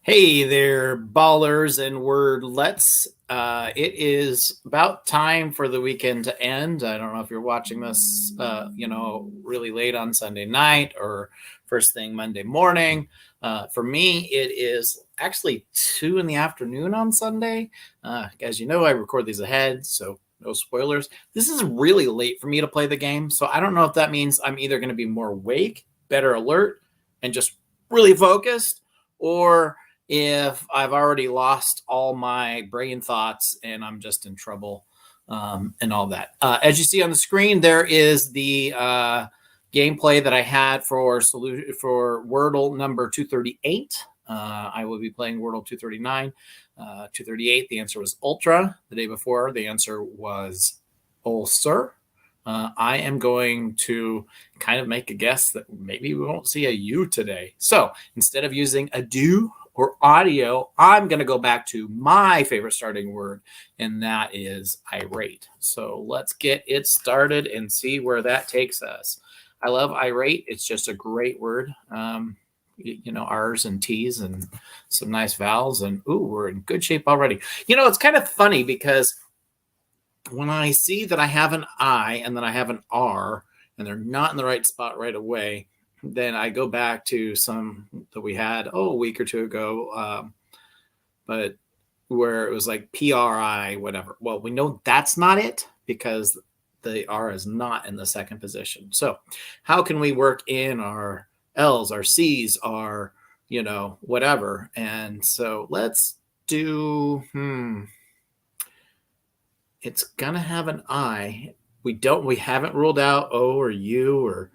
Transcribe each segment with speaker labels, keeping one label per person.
Speaker 1: Hey there, ballers and wordlets. It is about time for the weekend to end. I don't know if you're watching this, really late on Sunday night or first thing Monday morning. For me, it is actually 2 in the afternoon on Sunday. As you know, I record these ahead, so no spoilers. This is really late for me to play the game, so I don't know if that means I'm either going to be more awake, better alert, and just really focused, or if I've already lost all my brain thoughts and I'm just in trouble and all that. As you see on the screen, there is the gameplay that I had for Wordle number 238. I will be playing Wordle 239. 238, the answer was Ultra. The day before, the answer was Ulcer. I am going to kind of make a guess that maybe we won't see a U today. So instead of using a do or audio, I'm going to go back to my favorite starting word, and that is irate. So let's get it started and see where that takes us. I love irate. It's just a great word. R's and T's and some nice vowels, and we're in good shape already. It's kind of funny because when I see that I have an I and then I have an R and they're not in the right spot right away, then I go back to some that we had a week or two ago, but where it was like PRI, whatever. Well, we know that's not it because the R is not in the second position. So how can we work in our L's, our C's, our, whatever? And so let's do, it's gonna have an I. We haven't ruled out O or U or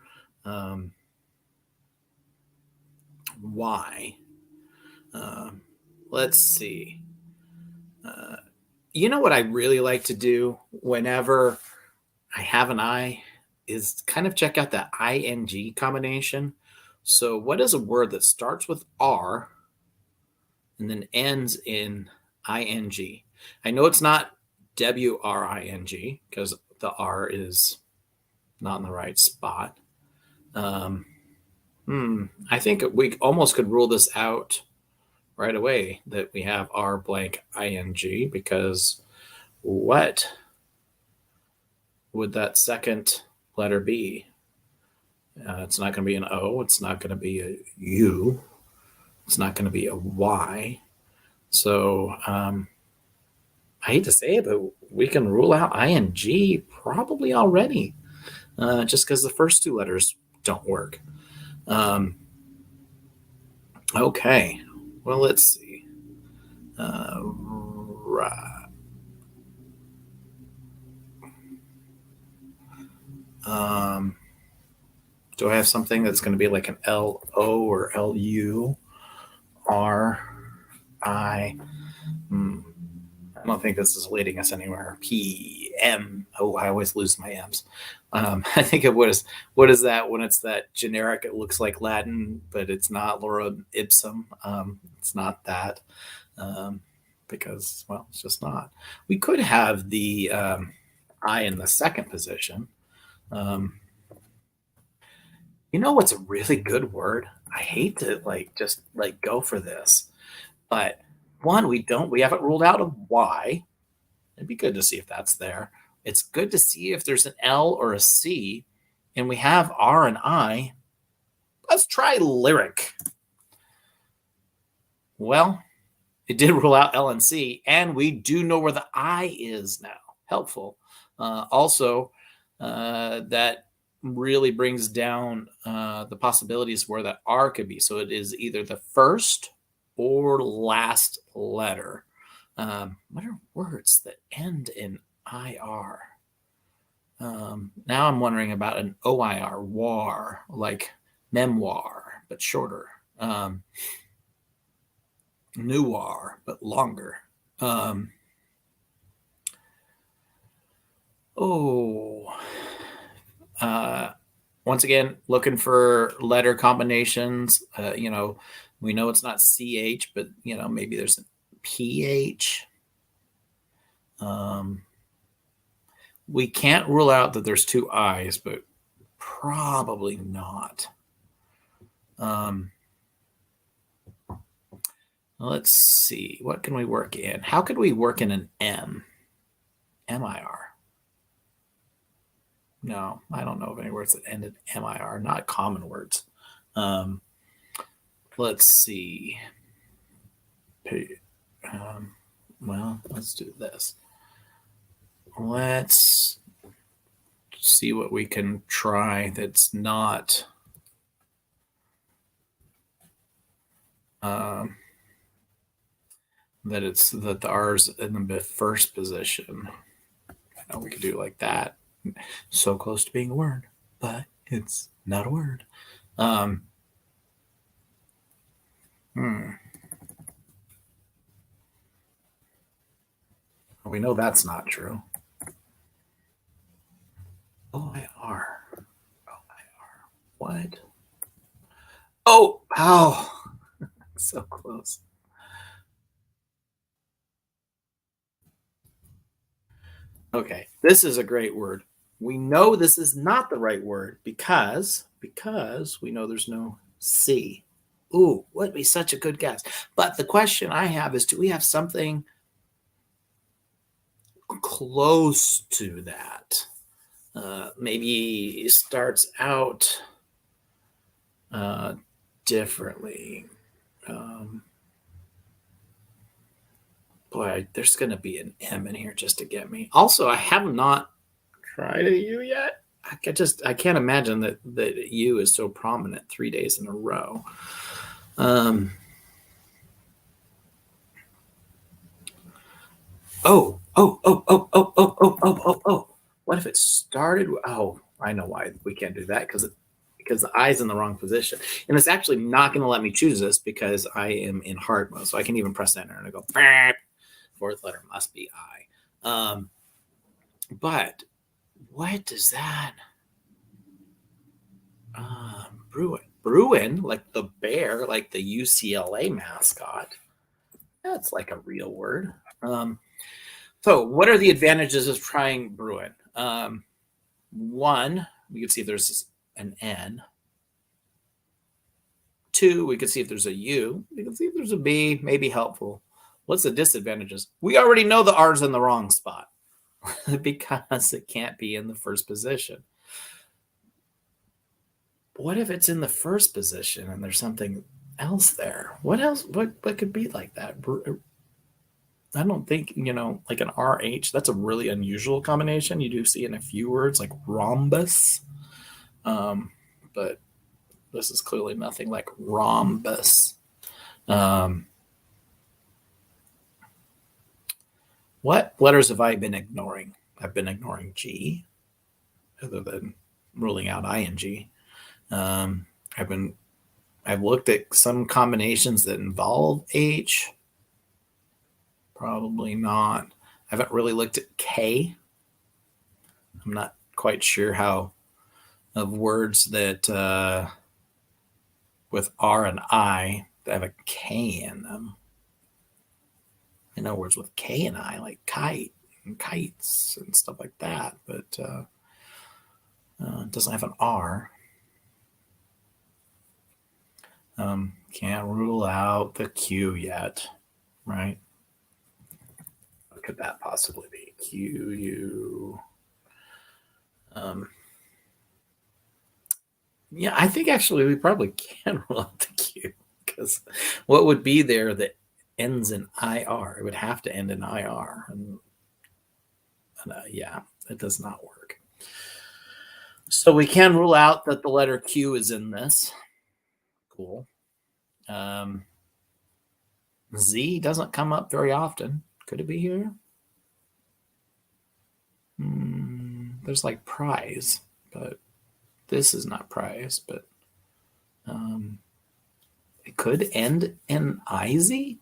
Speaker 1: Y. Let's see. What I really like to do whenever I have an I is kind of check out that ing combination. So what is a word that starts with R and then ends in ing? I know it's not WRING because the R is not in the right spot. I think we almost could rule this out right away that we have R blank ing, because what would that second letter be? It's not going to be an O. It's not going to be a U. It's not going to be a Y. So I hate to say it, but we can rule out ing probably already, just because the first two letters don't work. Okay, well, let's see. Do I have something that's going to be like an L-O or L-U? R-I? I don't think this is leading us anywhere. P-M. Oh, I always lose my M's. I think it was, what is that when it's that generic, it looks like Latin, but it's not lorem ipsum. It's not that because, well, it's just not. We could have the I in the second position. What's a really good word? I hate to just go for this, but one, we haven't ruled out a Y. It'd be good to see if that's there. It's good to see if there's an L or a C, and we have R and I. Let's try lyric. Well, it did rule out L and C, and we do know where the I is now. Helpful. Also, that really brings down the possibilities where that R could be. So it is either the first or last letter. What are words that end in IR? Now I'm wondering about an OIR, war, like memoir, but shorter. Noir, but longer. Once again, looking for letter combinations. We know it's not CH, but maybe there's a PH. We can't rule out that there's two I's, but probably not. Let's see. What can we work in? How could we work in an M? M-I-R. No, I don't know of any words that end in M-I-R. Not common words. Let's see. Well, let's do this. Let's see what we can try that's not that the R's in the first position. We could do it like that. So close to being a word, but it's not a word. We know that's not true. O-I-R. O-I-R. What? Oh, ow. So close. Okay, this is a great word. We know this is not the right word because we know there's no C. Ooh, would be such a good guess. But the question I have is, do we have something close to that? Maybe it starts out differently. Boy, there's going to be an M in here just to get me. Also, I have not tried a U yet. I can't imagine that U is so prominent 3 days in a row. Oh. What if it started? Oh, I know why we can't do that because the I's in the wrong position. And it's actually not going to let me choose this because I am in hard mode. So I can even press enter and I go, fourth letter must be I. But what does that? Bruin, like the bear, like the UCLA mascot. That's like a real word. So what are the advantages of trying Bruin? One, we can see if there's an N. Two, we can see if there's a U. We can see if there's a B, maybe helpful. What's the disadvantages? We already know the R's in the wrong spot because it can't be in the first position. What if it's in the first position and there's something else there? What else? What could be like that? I don't think, like an RH, that's a really unusual combination. You do see in a few words like rhombus. But this is clearly nothing like rhombus. What letters have I been ignoring? I've been ignoring G, other than ruling out ing. I've looked at some combinations that involve H. Probably not. I haven't really looked at K. I'm not quite sure how of words that with R and I that have a K in them. I know words with K and I, like kite and kites and stuff like that, but it doesn't have an R. Can't rule out the Q yet, right? What could that possibly be? Q, U. Yeah, I think actually we probably can rule out the Q because what would be there that ends in IR? It would have to end in IR. And yeah, it does not work. So we can rule out that the letter Q is in this. Cool. Z doesn't come up very often. Could it be here? There's like prize, but this is not prize, but it could end in IZ.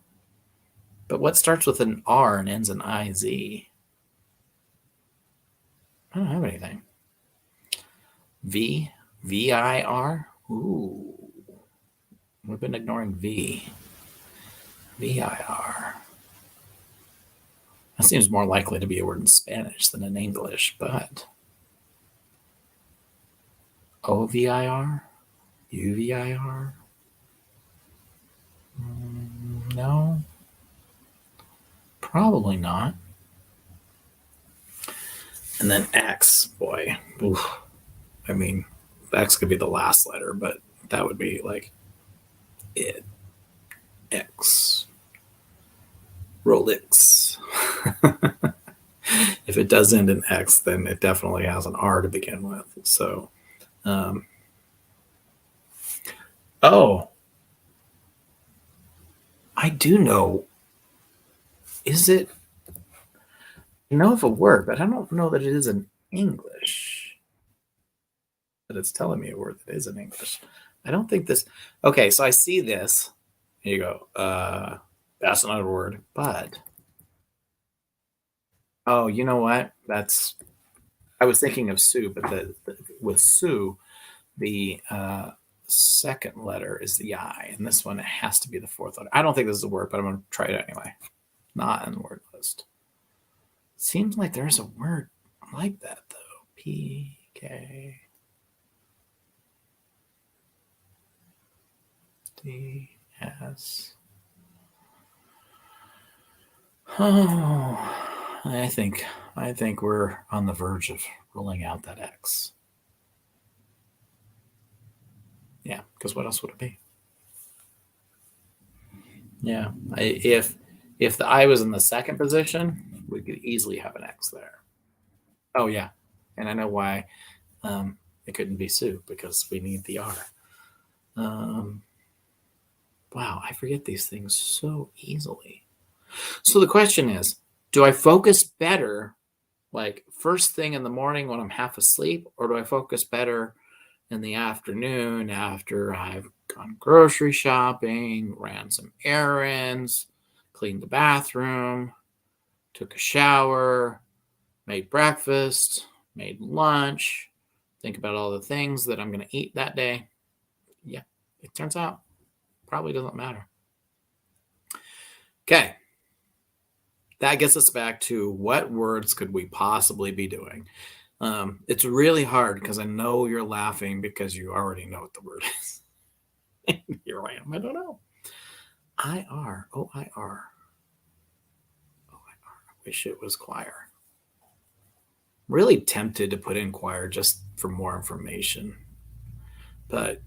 Speaker 1: But what starts with an R and ends in IZ? I don't have anything. V, VIR. Ooh, we've been ignoring V. VIR. That seems more likely to be a word in Spanish than in English, but OVIR? UVIR? No. Probably not. And then X, boy. Oof. I mean, X could be the last letter, but that would be like it. X. Rolex. If it does end in X, then it definitely has an R to begin with. So, oh, I do know. Is it? I know of a word, but I don't know that it is in English. But it's telling me a word that is in English. I don't think this. Okay, so I see this. Here you go. That's another word, but oh, you know what? That's. I was thinking of Sue, but with Sue, the second letter is the I, and this one it has to be the fourth letter. I don't think this is a word, but I'm going to try it anyway. Not in the word list. Seems like there's a word like that though. P K D S. Oh, I think we're on the verge of ruling out that X. Yeah, because what else would it be? Yeah, if the I was in the second position, we could easily have an X there. Oh yeah, and I know why it couldn't be Sue because we need the R. Wow, I forget these things so easily. So the question is, do I focus better like first thing in the morning when I'm half asleep, or do I focus better in the afternoon after I've gone grocery shopping, ran some errands, cleaned the bathroom, took a shower, made breakfast, made lunch, think about all the things that I'm going to eat that day? Yeah, it turns out probably doesn't matter. Okay. That gets us back to what words could we possibly be doing? It's really hard because I know you're laughing because you already know what the word is. Here I am. I don't know. IR. OIR. OIR. I wish it was choir. Really tempted to put in choir just for more information. But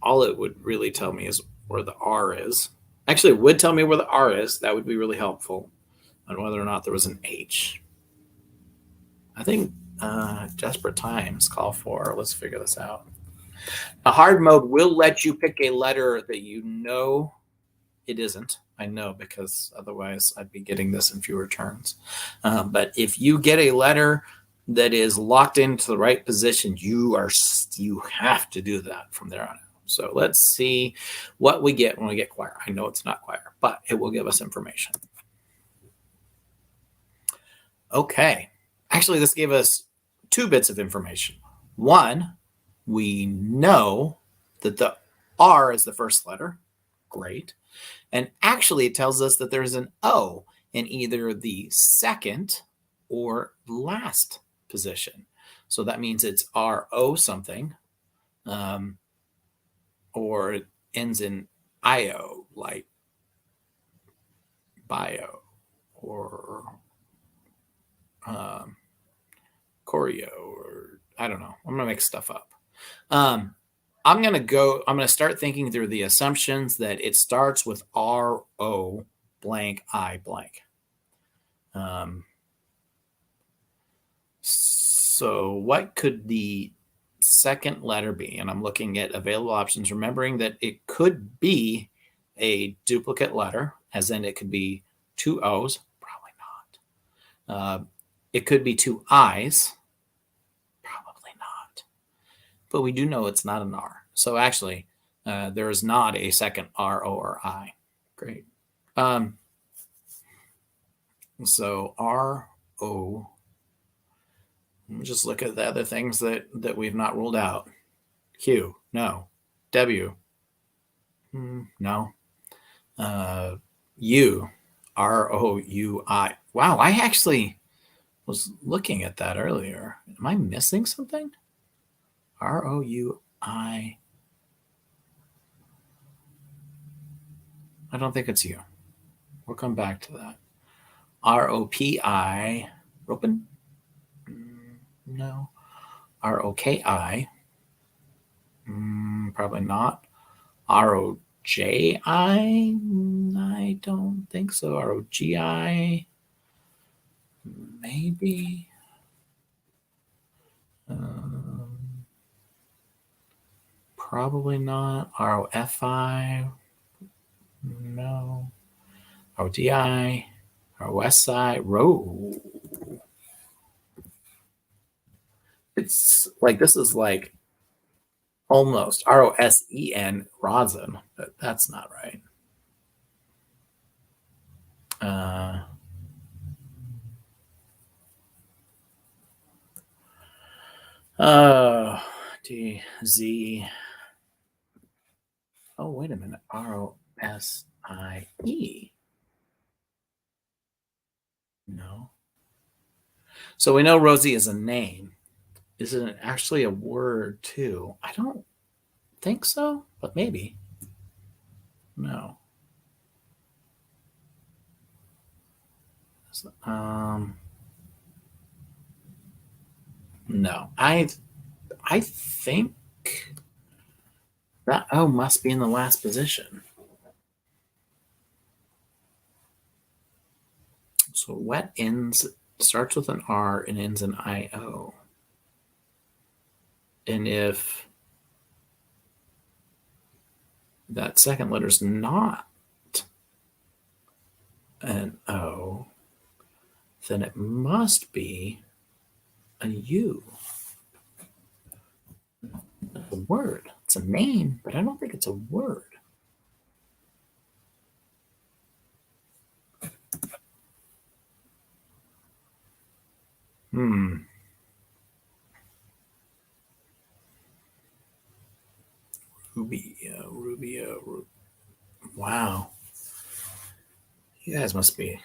Speaker 1: all it would really tell me is where the R is. Actually, it would tell me where the R is. That would be really helpful on whether or not there was an H. I think desperate times call for, let's figure this out. A hard mode will let you pick a letter that you know it isn't. I know because otherwise I'd be getting this in fewer turns. But if you get a letter that is locked into the right position, you have to do that from there on out. So let's see what we get when we get choir. I know it's not choir, but it will give us information. Okay. Actually, this gave us two bits of information. One, we know that the R is the first letter. Great. And actually, it tells us that there's an O in either the second or last position. So that means it's RO something, or it ends in IO, like bio or choreo, or I don't know. I'm going to make stuff up. I'm going to start thinking through the assumptions that it starts with RO blank I blank. So what could the second letter be? And I'm looking at available options, remembering that it could be a duplicate letter, as in it could be two O's, probably not. It could be two I's, probably not. But we do know it's not an R. So actually, there is not a second R, O, or I. Great. So R, O. Let me just look at the other things that we've not ruled out. Q, no. W, no. U, ROUI. Wow, I actually was looking at that earlier. Am I missing something? ROUI. I don't think it's you. We'll come back to that. R-O-P-I. Ropen? No. R-O-K-I. Probably not. R-O-J-I? I don't think so. R-O-G-I? Maybe. Probably not. R-O-F-I? No. R-O-D-I? R-O-S-I? Row. It's like, this is like almost R-O-S-E-N, rosin, but that's not right. D-Z. Oh, wait a minute. R-O-S-I-E. No. So we know Rosie is a name. Is it actually a word too? I don't think so, but maybe. No. No. I think that O must be in the last position. So what starts with an R and ends in I-O. And if that second letter is not an O, then it must be a U. A word. It's a name, but I don't think it's a word. Rubio. Wow. You guys must be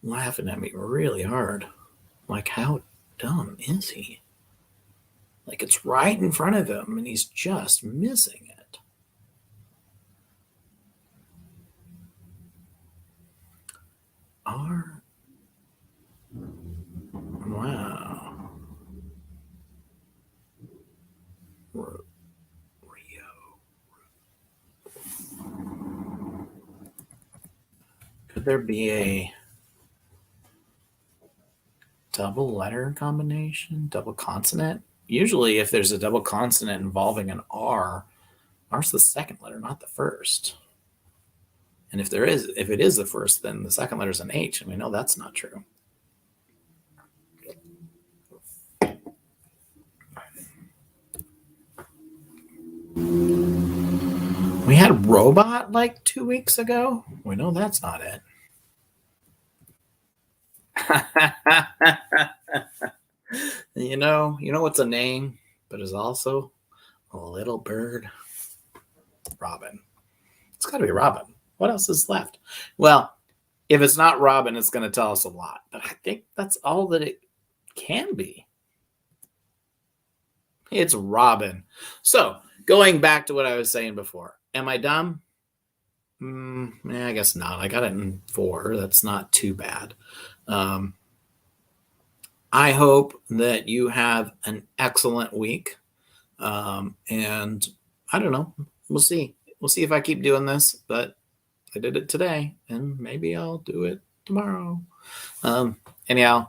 Speaker 1: laughing at me really hard. Like, how dumb is he? Like, it's right in front of him, and he's just missing it. R. Wow. Rio. Could there be a double letter combination? Double consonant? Usually, if there's a double consonant involving an R, R's the second letter, not the first. And if it is the first, then the second letter is an H, and we know that's not true. We had robot like 2 weeks ago. We know that's not it. you know what's a name, but is also a little bird? Robin. It's got to be Robin. What else is left? Well, if it's not Robin, it's going to tell us a lot. But I think that's all that it can be. It's Robin. So going back to what I was saying before, am I dumb? I guess not. I got it in 4. That's not too bad. I hope that you have an excellent week. And I don't know. We'll see. We'll see if I keep doing this, but I did it today, and maybe I'll do it tomorrow. Anyhow,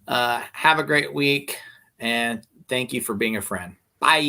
Speaker 1: have a great week, and thank you for being a friend. Bye.